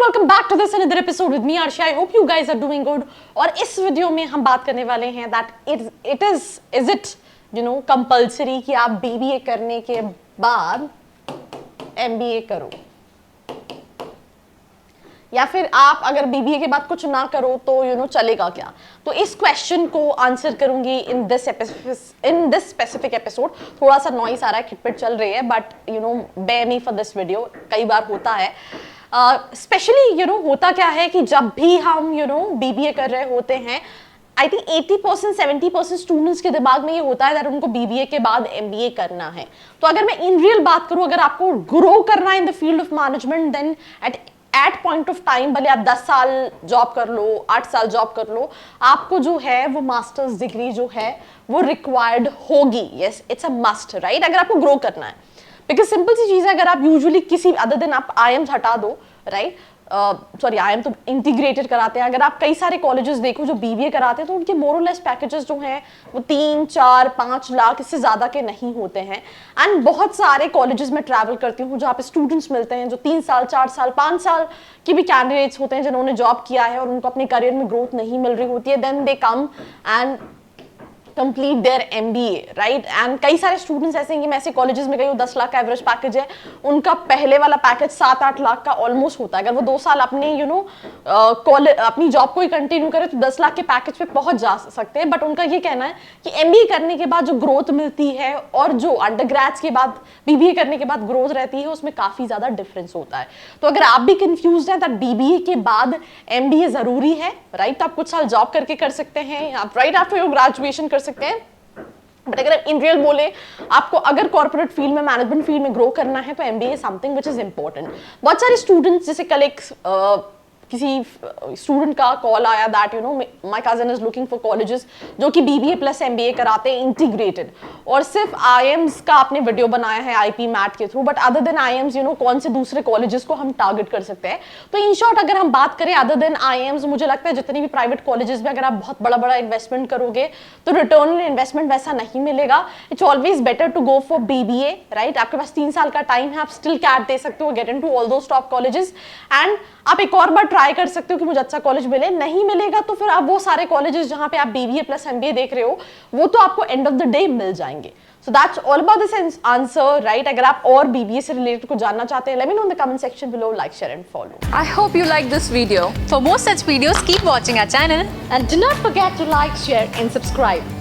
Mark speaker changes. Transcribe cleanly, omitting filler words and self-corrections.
Speaker 1: welcome back to this another episode with me Arshi. I hope you guys are doing good. और इस video में हम बात करने वाले हैं that is it compulsory कि आप BBA करने के बाद MBA करो, या फिर आप अगर BBA के बाद कुछ ना करो तो चलेगा क्या। तो इस क्वेश्चन को आंसर करूंगी इन दिस स्पेसिफिक एपिसोड। थोड़ा सा नॉइस आ रहा है, खिटपिट चल रही है, but bear me for this video। कई बार होता है, स्पेशली होता क्या है कि जब भी हम BBA कर रहे होते हैं, आई थिंक 80% 70% स्टूडेंट्स के दिमाग में ये होता है कि उनको BBA के बाद MBA करना है। तो अगर मैं इन रियल बात करूं, अगर आपको ग्रो करना है in the field of management, then at point of time भले आप 10 साल जॉब कर लो, 8 साल जॉब कर लो, आपको जो है वो मास्टर्स डिग्री जो है वो रिक्वायर्ड होगी। Yes, it's a must, right, अगर आपको ग्रो करना है। बिकॉज सिंपल सी चीज़ है, अगर आप यूजुअली किसी अदर दिन आप IIMs हटा दो, राइट, सॉरी IIM तो इंटीग्रेटेड कराते हैं, अगर आप कई सारे कॉलेजेस देखो जो BBA कराते हैं तो उनके मोर और लेस पैकेजेस जो हैं वो 3, 4, 5 लाख इससे ज़्यादा के नहीं होते हैं। एंड बहुत सारे कॉलेजेस में ट्रैवल करती हूँ जहाँ पे स्टूडेंट्स मिलते हैं जो 3 साल 4 साल 5 साल की भी कैंडिडेट्स होते हैं जिन्होंने जॉब किया है और उनको अपने करियर में ग्रोथ नहीं मिल रही होती है, then they come and complete their MBA, right. And कई सारे स्टूडेंट्स ऐसे हैं कि मैं ऐसे कॉलेजेस में गई हूँ, 10 लाख का एवरेज पैकेज है, उनका पहले वाला पैकेज 7-8 लाख का ऑलमोस्ट होता है। अगर वो 2 साल अपने अपनी जॉब को ही कंटिन्यू करे तो 10 लाख के पैकेज पे पहुंच जा सकते हैं। बट उनका ये कहना है कि MBA करने के बाद जो ग्रोथ मिलती है और जो अंडरग्रेड्स के बाद BBA करने के बाद ग्रोथ रहती है उसमें काफी ज्यादा डिफरेंस होता है। तो अगर आप भी कंफ्यूज हैं तो BBA के बाद MBA जरूरी है, राइट। आप कुछ साल जॉब करके कर सकते हैं, आप राइट आफ्टर योर ग्रेजुएशन कर सकते हैं। बट अगर इन रियल बोले, आपको अगर कॉर्पोरेट फील्ड में, मैनेजमेंट फील्ड में ग्रो करना है तो MBA something which is important. बहुत सारे स्टूडेंट्स, जैसे कल एक किसी स्टूडेंट का कॉल आया that my cousin is looking for colleges जो कि BBA प्लस MBA कराते हैं इंटीग्रेटेड, और सिर्फ IIMs का आपने वीडियो बनाया है IP मैट के through, but other than IIMs कौन से दूसरे कॉलेजेस को हम टारगेट कर सकते हैं। तो इन शॉर्ट अगर हम बात करें अदर देन IIMs, मुझे लगता है जितनी भी प्राइवेट कॉलेजेस में अगर आप बहुत बड़ा बड़ा इन्वेस्टमेंट करोगे तो रिटर्न ऑन इन्वेस्टमेंट वैसा नहीं मिलेगा। It's always better to go for BBA, right. आपके पास 3 साल का टाइम है, आप स्टिल कैट दे सकते हो, get into all those top colleges, and आप एक और बार ट्राई कर सकते हो कि मुझे अच्छा कॉलेज मिले। नहीं मिलेगा तो फिर आप वो सारे कॉलेजेस जहां पे आप BBA प्लस MBA देख रहे हो वो तो आपको एंड ऑफ द डे मिल जाएंगे। So that's all about this answer, right. अगर आप और BBA से रिलेटेड कुछ जानना चाहते हैं, let me know in the comment section below, like, share and follow.
Speaker 2: I hope you like this video. For more such videos, keep watching our channel
Speaker 1: And do not forget to like, share and subscribe.